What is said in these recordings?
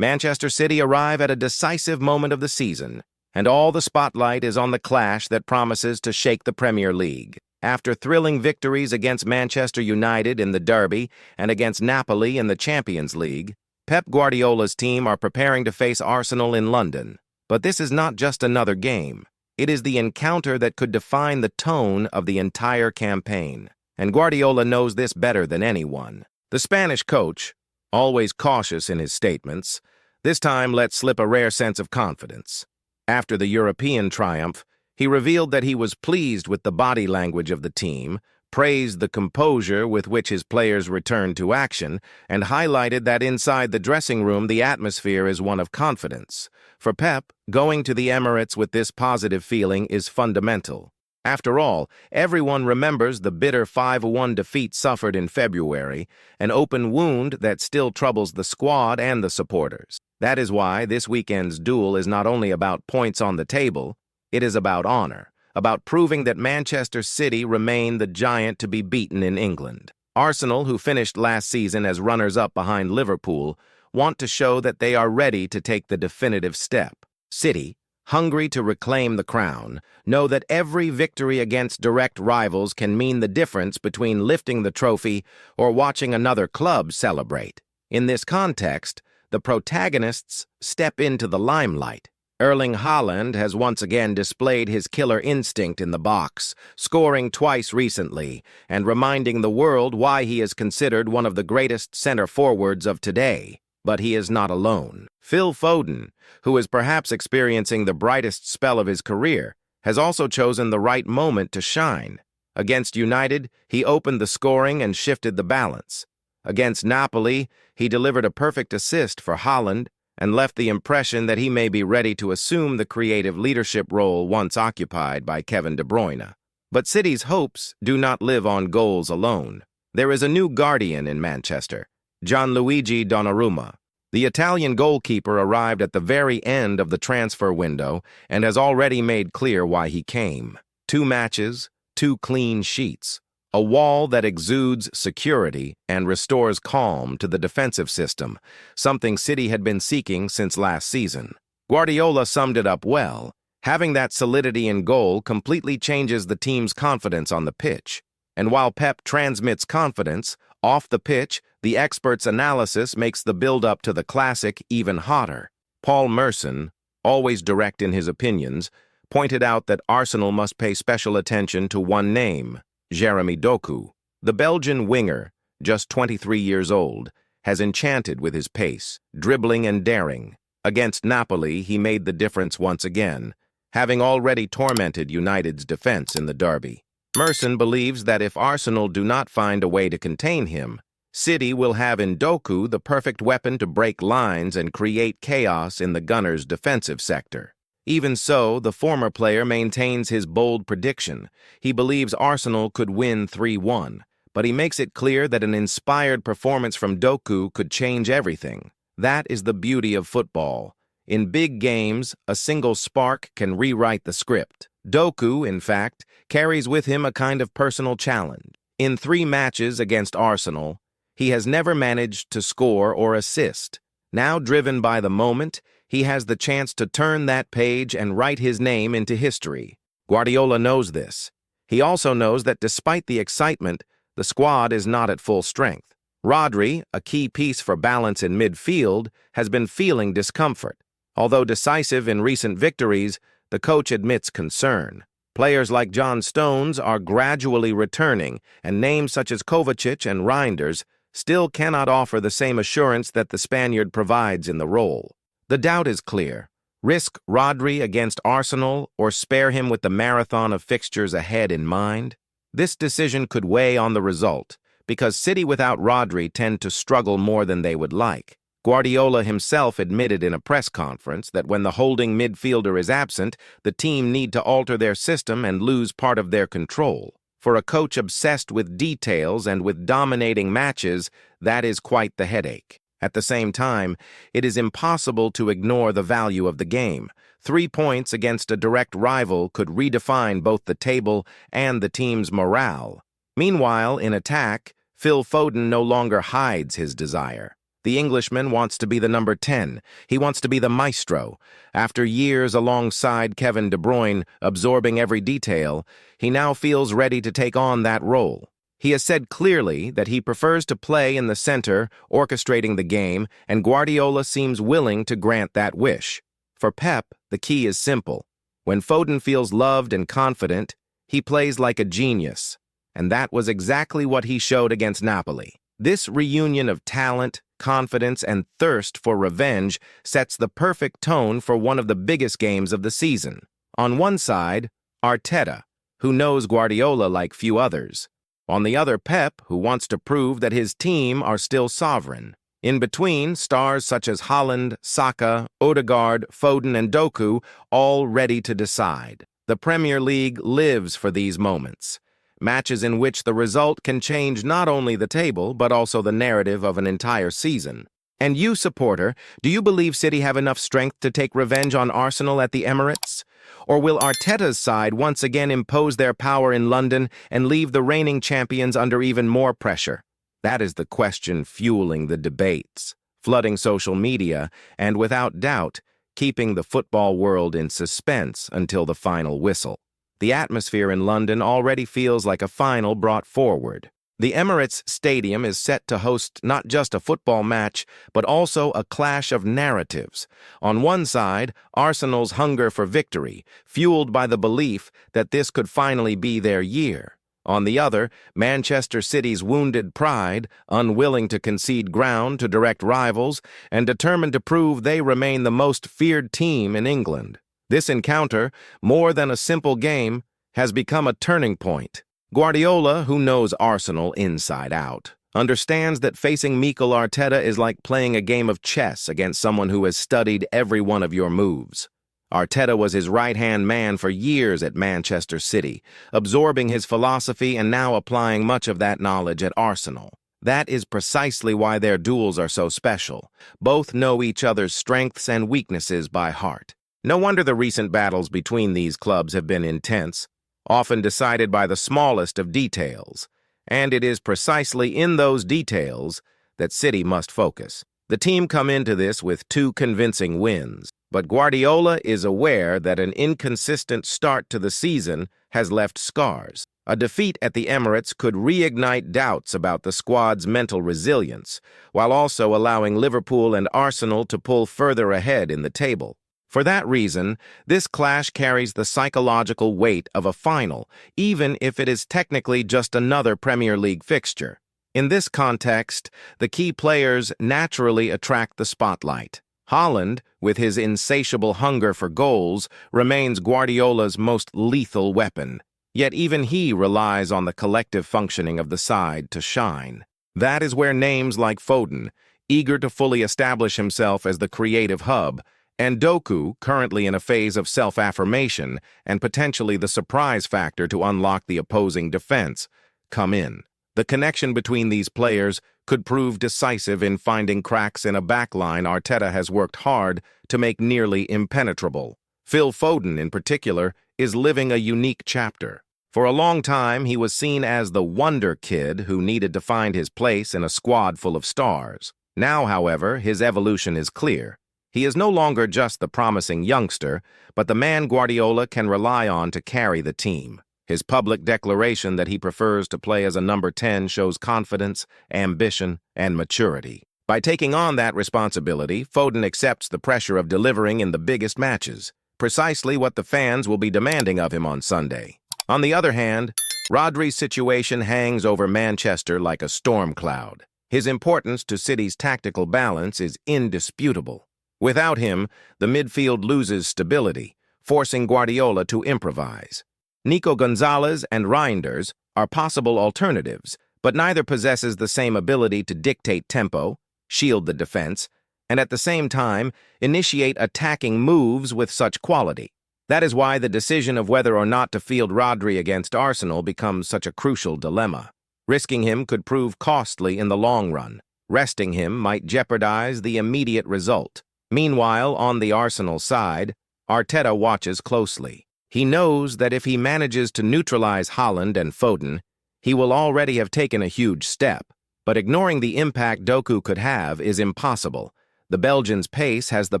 Manchester City arrive at a decisive moment of the season, and all the spotlight is on the clash that promises to shake the Premier League. After thrilling victories against Manchester United in the Derby and against Napoli in the Champions League, Pep Guardiola's team are preparing to face Arsenal in London. But this is not just another game. It is the encounter that could define the tone of the entire campaign. And Guardiola knows this better than anyone. The Spanish coach, always cautious in his statements, this time let slip a rare sense of confidence. After the European triumph, he revealed that he was pleased with the body language of the team, praised the composure with which his players returned to action, and highlighted that inside the dressing room the atmosphere is one of confidence. For Pep, going to the Emirates with this positive feeling is fundamental. After all, everyone remembers the bitter 5-1 defeat suffered in February, an open wound that still troubles the squad and the supporters. That is why this weekend's duel is not only about points on the table, it is about honor, about proving that Manchester City remain the giant to be beaten in England. Arsenal, who finished last season as runners-up behind Liverpool, want to show that they are ready to take the definitive step. City, hungry to reclaim the crown, know that every victory against direct rivals can mean the difference between lifting the trophy or watching another club celebrate. In this context, the protagonists step into the limelight. Erling Haaland has once again displayed his killer instinct in the box, scoring twice recently and reminding the world why he is considered one of the greatest center forwards of today. But he is not alone. Phil Foden, who is perhaps experiencing the brightest spell of his career, has also chosen the right moment to shine. Against United, he opened the scoring and shifted the balance. Against Napoli, he delivered a perfect assist for Haaland and left the impression that he may be ready to assume the creative leadership role once occupied by Kevin De Bruyne. But City's hopes do not live on goals alone. There is a new guardian in Manchester, Gianluigi Donnarumma. The Italian goalkeeper arrived at the very end of the transfer window and has already made clear why he came. 2 matches, 2 clean sheets. A wall that exudes security and restores calm to the defensive system, something City had been seeking since last season. Guardiola summed it up well. Having that solidity in goal completely changes the team's confidence on the pitch. And while Pep transmits confidence, off the pitch, the expert's analysis makes the build-up to the classic even hotter. Paul Merson, always direct in his opinions, pointed out that Arsenal must pay special attention to one name: Jeremy Doku. The Belgian winger, just 23 years old, has enchanted with his pace, dribbling and daring. Against Napoli, he made the difference once again, having already tormented United's defense in the derby. Merson believes that if Arsenal do not find a way to contain him, City will have in Doku the perfect weapon to break lines and create chaos in the Gunners' defensive sector. Even so, the former player maintains his bold prediction. He believes Arsenal could win 3-1, but he makes it clear that an inspired performance from Doku could change everything. That is the beauty of football. In big games, a single spark can rewrite the script. Doku, in fact, carries with him a kind of personal challenge. In 3 matches against Arsenal, he has never managed to score or assist. Now driven by the moment, he has the chance to turn that page and write his name into history. Guardiola knows this. He also knows that despite the excitement, the squad is not at full strength. Rodri, a key piece for balance in midfield, has been feeling discomfort. Although decisive in recent victories, the coach admits concern. Players like John Stones are gradually returning, and names such as Kovacic and Reinders still cannot offer the same assurance that the Spaniard provides in the role. The doubt is clear. Risk Rodri against Arsenal or spare him with the marathon of fixtures ahead in mind? This decision could weigh on the result, because City without Rodri tend to struggle more than they would like. Guardiola himself admitted in a press conference that when the holding midfielder is absent, the team need to alter their system and lose part of their control. For a coach obsessed with details and with dominating matches, that is quite the headache. At the same time, it is impossible to ignore the value of the game. 3 points against a direct rival could redefine both the table and the team's morale. Meanwhile, in attack, Phil Foden no longer hides his desire. The Englishman wants to be the number 10. He wants to be the maestro. After years alongside Kevin De Bruyne, absorbing every detail, he now feels ready to take on that role. He has said clearly that he prefers to play in the center, orchestrating the game, and Guardiola seems willing to grant that wish. For Pep, the key is simple. When Foden feels loved and confident, he plays like a genius. And that was exactly what he showed against Napoli. This reunion of talent, confidence, and thirst for revenge sets the perfect tone for one of the biggest games of the season. On one side, Arteta, who knows Guardiola like few others. On the other, Pep, who wants to prove that his team are still sovereign. In between, stars such as Haaland, Saka, Odegaard, Foden, and Doku, all ready to decide. The Premier League lives for these moments. Matches in which the result can change not only the table, but also the narrative of an entire season. And you, supporter, do you believe City have enough strength to take revenge on Arsenal at the Emirates? Or will Arteta's side once again impose their power in London and leave the reigning champions under even more pressure? That is the question fueling the debates, flooding social media, and without doubt, keeping the football world in suspense until the final whistle. The atmosphere in London already feels like a final brought forward. The Emirates Stadium is set to host not just a football match, but also a clash of narratives. On one side, Arsenal's hunger for victory, fueled by the belief that this could finally be their year. On the other, Manchester City's wounded pride, unwilling to concede ground to direct rivals, and determined to prove they remain the most feared team in England. This encounter, more than a simple game, has become a turning point. Guardiola, who knows Arsenal inside out, understands that facing Mikel Arteta is like playing a game of chess against someone who has studied every one of your moves. Arteta was his right-hand man for years at Manchester City, absorbing his philosophy and now applying much of that knowledge at Arsenal. That is precisely why their duels are so special. Both know each other's strengths and weaknesses by heart. No wonder the recent battles between these clubs have been intense, often decided by the smallest of details. And it is precisely in those details that City must focus. The team come into this with 2 convincing wins, but Guardiola is aware that an inconsistent start to the season has left scars. A defeat at the Emirates could reignite doubts about the squad's mental resilience, while also allowing Liverpool and Arsenal to pull further ahead in the table. For that reason, this clash carries the psychological weight of a final, even if it is technically just another Premier League fixture. In this context, the key players naturally attract the spotlight. Haaland, with his insatiable hunger for goals, remains Guardiola's most lethal weapon. Yet even he relies on the collective functioning of the side to shine. That is where names like Foden, eager to fully establish himself as the creative hub, and Doku, currently in a phase of self-affirmation and potentially the surprise factor to unlock the opposing defense, come in. The connection between these players could prove decisive in finding cracks in a backline Arteta has worked hard to make nearly impenetrable. Phil Foden, in particular, is living a unique chapter. For a long time, he was seen as the wonder kid who needed to find his place in a squad full of stars. Now, however, his evolution is clear. He is no longer just the promising youngster, but the man Guardiola can rely on to carry the team. His public declaration that he prefers to play as a number 10 shows confidence, ambition, and maturity. By taking on that responsibility, Foden accepts the pressure of delivering in the biggest matches, precisely what the fans will be demanding of him on Sunday. On the other hand, Rodri's situation hangs over Manchester like a storm cloud. His importance to City's tactical balance is indisputable. Without him, the midfield loses stability, forcing Guardiola to improvise. Nico Gonzalez and Reinders are possible alternatives, but neither possesses the same ability to dictate tempo, shield the defense, and at the same time initiate attacking moves with such quality. That is why the decision of whether or not to field Rodri against Arsenal becomes such a crucial dilemma. Risking him could prove costly in the long run. Resting him might jeopardize the immediate result. Meanwhile, on the Arsenal side, Arteta watches closely. He knows that if he manages to neutralize Haaland and Foden, he will already have taken a huge step. But ignoring the impact Doku could have is impossible. The Belgian's pace has the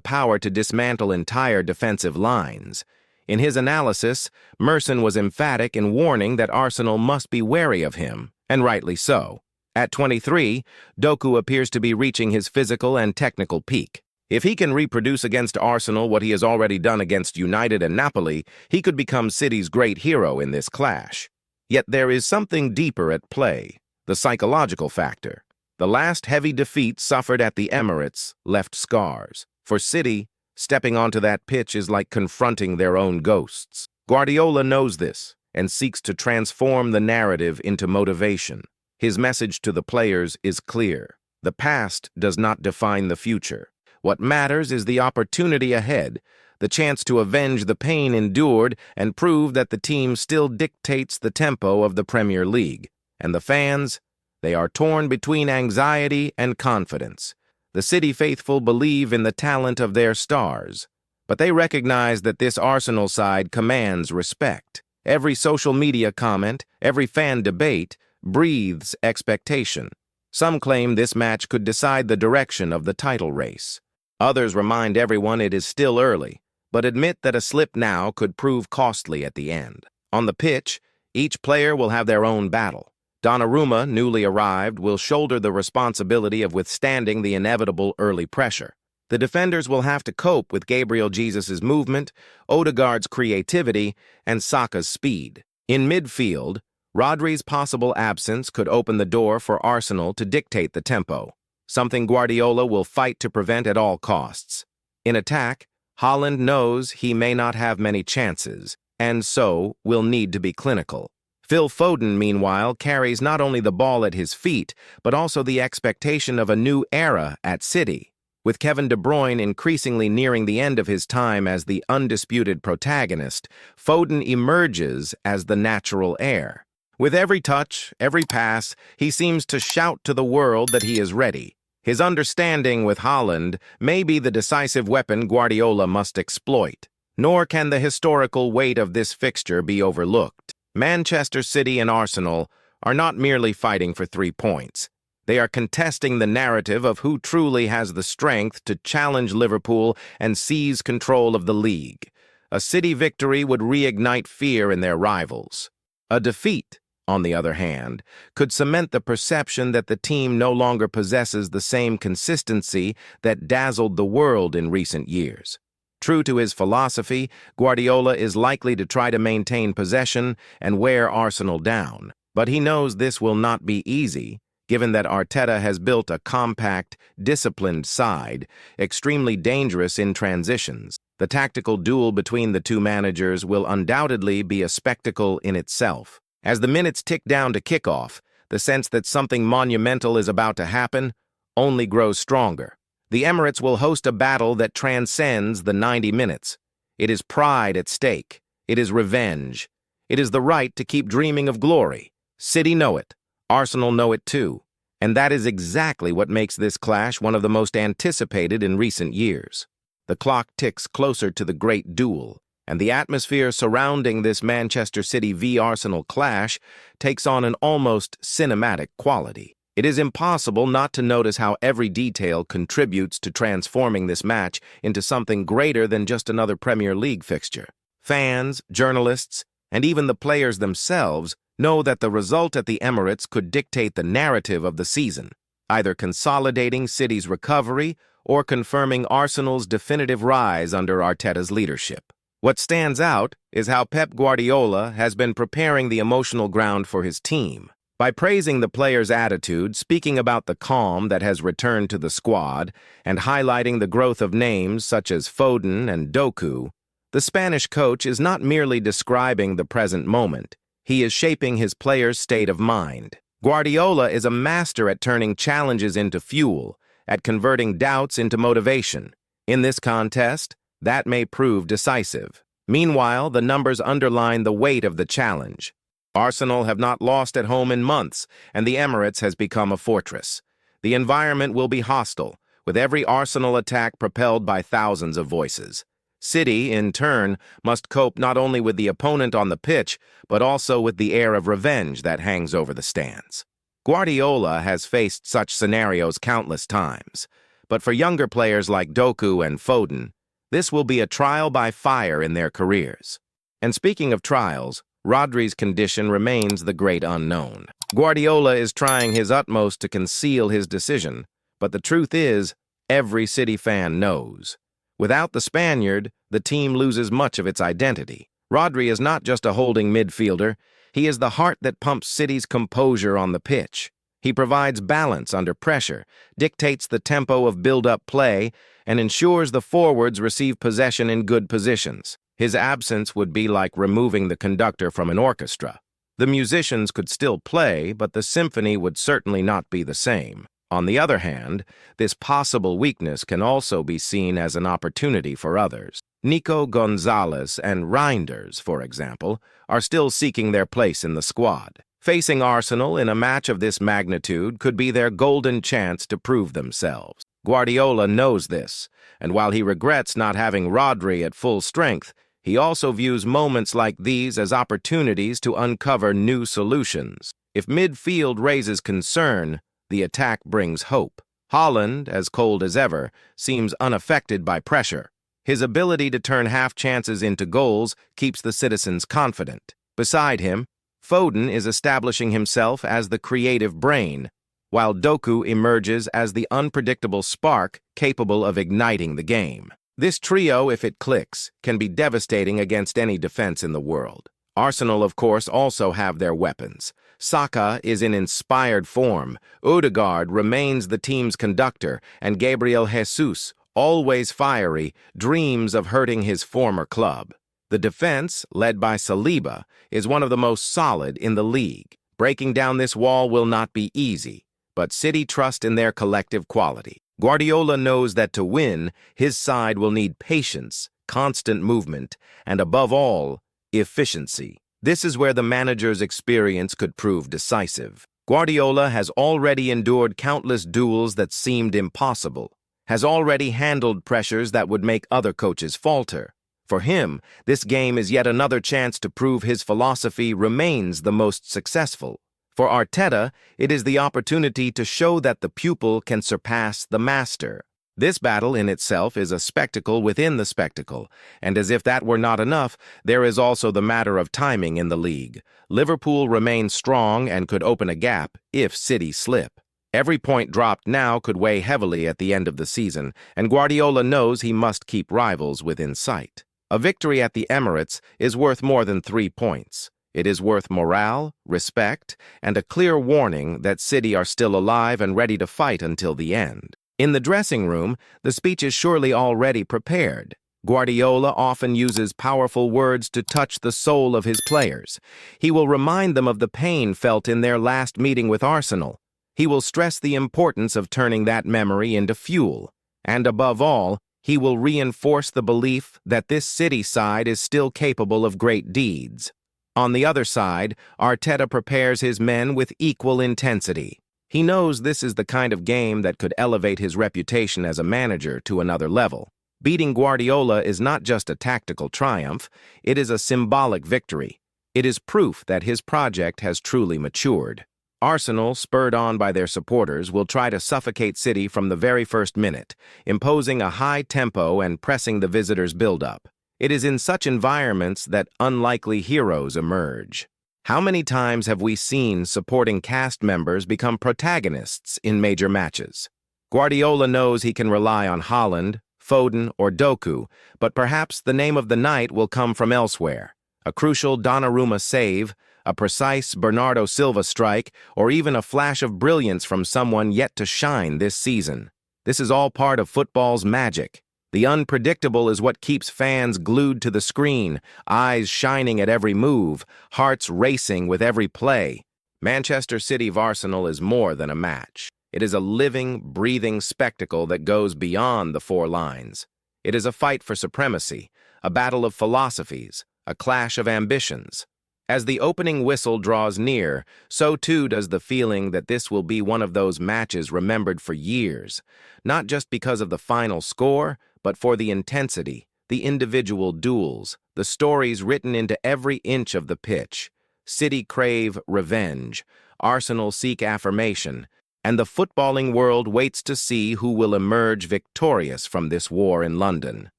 power to dismantle entire defensive lines. In his analysis, Merson was emphatic in warning that Arsenal must be wary of him, and rightly so. At 23, Doku appears to be reaching his physical and technical peak. If he can reproduce against Arsenal what he has already done against United and Napoli, he could become City's great hero in this clash. Yet there is something deeper at play, the psychological factor. The last heavy defeat suffered at the Emirates left scars. For City, stepping onto that pitch is like confronting their own ghosts. Guardiola knows this and seeks to transform the narrative into motivation. His message to the players is clear. The past does not define the future. What matters is the opportunity ahead, the chance to avenge the pain endured and prove that the team still dictates the tempo of the Premier League. And the fans, they are torn between anxiety and confidence. The City faithful believe in the talent of their stars, but they recognize that this Arsenal side commands respect. Every social media comment, every fan debate, breathes expectation. Some claim this match could decide the direction of the title race. Others remind everyone it is still early, but admit that a slip now could prove costly at the end. On the pitch, each player will have their own battle. Donnarumma, newly arrived, will shoulder the responsibility of withstanding the inevitable early pressure. The defenders will have to cope with Gabriel Jesus' movement, Odegaard's creativity, and Saka's speed. In midfield, Rodri's possible absence could open the door for Arsenal to dictate the tempo, something Guardiola will fight to prevent at all costs. In attack, Haaland knows he may not have many chances, and so will need to be clinical. Phil Foden, meanwhile, carries not only the ball at his feet, but also the expectation of a new era at City. With Kevin De Bruyne increasingly nearing the end of his time as the undisputed protagonist, Foden emerges as the natural heir. With every touch, every pass, he seems to shout to the world that he is ready. His understanding with Haaland may be the decisive weapon Guardiola must exploit. Nor can the historical weight of this fixture be overlooked. Manchester City and Arsenal are not merely fighting for 3 points. They are contesting the narrative of who truly has the strength to challenge Liverpool and seize control of the league. A City victory would reignite fear in their rivals. A defeat, on the other hand, could cement the perception that the team no longer possesses the same consistency that dazzled the world in recent years. True to his philosophy, Guardiola is likely to try to maintain possession and wear Arsenal down. But he knows this will not be easy, given that Arteta has built a compact, disciplined side, extremely dangerous in transitions. The tactical duel between the two managers will undoubtedly be a spectacle in itself. As the minutes tick down to kickoff, the sense that something monumental is about to happen only grows stronger. The Emirates will host a battle that transcends the 90 minutes. It is pride at stake. It is revenge. It is the right to keep dreaming of glory. City know it. Arsenal know it too. And that is exactly what makes this clash one of the most anticipated in recent years. The clock ticks closer to the great duel, and the atmosphere surrounding this Manchester City v Arsenal clash takes on an almost cinematic quality. It is impossible not to notice how every detail contributes to transforming this match into something greater than just another Premier League fixture. Fans, journalists, and even the players themselves know that the result at the Emirates could dictate the narrative of the season, either consolidating City's recovery or confirming Arsenal's definitive rise under Arteta's leadership. What stands out is how Pep Guardiola has been preparing the emotional ground for his team. By praising the players' attitude, speaking about the calm that has returned to the squad, and highlighting the growth of names such as Foden and Doku, the Spanish coach is not merely describing the present moment. He is shaping his players' state of mind. Guardiola is a master at turning challenges into fuel, at converting doubts into motivation. In this contest, that may prove decisive. Meanwhile, the numbers underline the weight of the challenge. Arsenal have not lost at home in months, and the Emirates has become a fortress. The environment will be hostile, with every Arsenal attack propelled by thousands of voices. City, in turn, must cope not only with the opponent on the pitch, but also with the air of revenge that hangs over the stands. Guardiola has faced such scenarios countless times, but for younger players like Doku and Foden, this will be a trial by fire in their careers. And speaking of trials, Rodri's condition remains the great unknown. Guardiola is trying his utmost to conceal his decision, but the truth is, every City fan knows. Without the Spaniard, the team loses much of its identity. Rodri is not just a holding midfielder, he is the heart that pumps City's composure on the pitch. He provides balance under pressure, dictates the tempo of build-up play, and ensures the forwards receive possession in good positions. His absence would be like removing the conductor from an orchestra. The musicians could still play, but the symphony would certainly not be the same. On the other hand, this possible weakness can also be seen as an opportunity for others. Nico Gonzalez and Reinders, for example, are still seeking their place in the squad. Facing Arsenal in a match of this magnitude could be their golden chance to prove themselves. Guardiola knows this, and while he regrets not having Rodri at full strength, he also views moments like these as opportunities to uncover new solutions. If midfield raises concern, the attack brings hope. Haaland, as cold as ever, seems unaffected by pressure. His ability to turn half chances into goals keeps the citizens confident. Beside him, Foden is establishing himself as the creative brain, while Doku emerges as the unpredictable spark capable of igniting the game. This trio, if it clicks, can be devastating against any defense in the world. Arsenal, of course, also have their weapons. Saka is in inspired form, Odegaard remains the team's conductor, and Gabriel Jesus, always fiery, dreams of hurting his former club. The defense, led by Saliba, is one of the most solid in the league. Breaking down this wall will not be easy, but City trust in their collective quality. Guardiola knows that to win, his side will need patience, constant movement, and above all, efficiency. This is where the manager's experience could prove decisive. Guardiola has already endured countless duels that seemed impossible, has already handled pressures that would make other coaches falter. For him, this game is yet another chance to prove his philosophy remains the most successful. For Arteta, it is the opportunity to show that the pupil can surpass the master. This battle in itself is a spectacle within the spectacle, and as if that were not enough, there is also the matter of timing in the league. Liverpool remains strong and could open a gap if City slip. Every point dropped now could weigh heavily at the end of the season, and Guardiola knows he must keep rivals within sight. A victory at the Emirates is worth more than 3 points. It is worth morale, respect, and a clear warning that City are still alive and ready to fight until the end. In the dressing room, the speech is surely already prepared. Guardiola often uses powerful words to touch the soul of his players. He will remind them of the pain felt in their last meeting with Arsenal. He will stress the importance of turning that memory into fuel. And above all, he will reinforce the belief that this City side is still capable of great deeds. On the other side, Arteta prepares his men with equal intensity. He knows this is the kind of game that could elevate his reputation as a manager to another level. Beating Guardiola is not just a tactical triumph, it is a symbolic victory. It is proof that his project has truly matured. Arsenal, spurred on by their supporters, will try to suffocate City from the very first minute, imposing a high tempo and pressing the visitors' build-up. It is in such environments that unlikely heroes emerge. How many times have we seen supporting cast members become protagonists in major matches? Guardiola knows he can rely on Haaland, Foden, or Doku, but perhaps the name of the night will come from elsewhere. A crucial Donnarumma save, a precise Bernardo Silva strike, or even a flash of brilliance from someone yet to shine this season. This is all part of football's magic. The unpredictable is what keeps fans glued to the screen, eyes shining at every move, hearts racing with every play. Manchester City v Arsenal is more than a match. It is a living, breathing spectacle that goes beyond the four lines. It is a fight for supremacy, a battle of philosophies, a clash of ambitions. As the opening whistle draws near, so too does the feeling that this will be one of those matches remembered for years, not just because of the final score, but for the intensity, the individual duels, the stories written into every inch of the pitch. City crave revenge. Arsenal seek affirmation, and the footballing world waits to see who will emerge victorious from this war in London.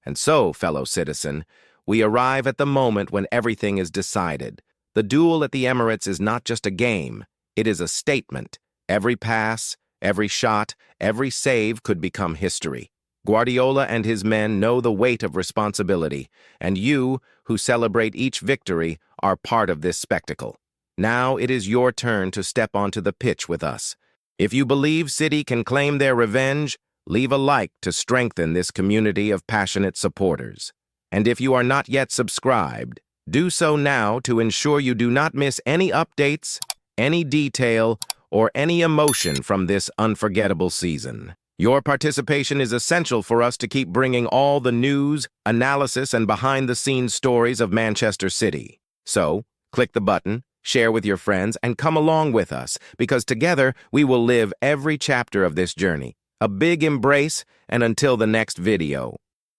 And so, fellow citizen, we arrive at the moment when everything is decided. The duel at the Emirates is not just a game, it is a statement. Every pass, every shot, every save could become history. Guardiola and his men know the weight of responsibility, and you, who celebrate each victory, are part of this spectacle. Now it is your turn to step onto the pitch with us. If you believe City can claim their revenge, leave a like to strengthen this community of passionate supporters. And if you are not yet subscribed, do so now to ensure you do not miss any updates, any detail, or any emotion from this unforgettable season. Your participation is essential for us to keep bringing all the news, analysis, and behind-the-scenes stories of Manchester City. So, click the button, share with your friends, and come along with us, because together we will live every chapter of this journey. A big embrace, and until the next video.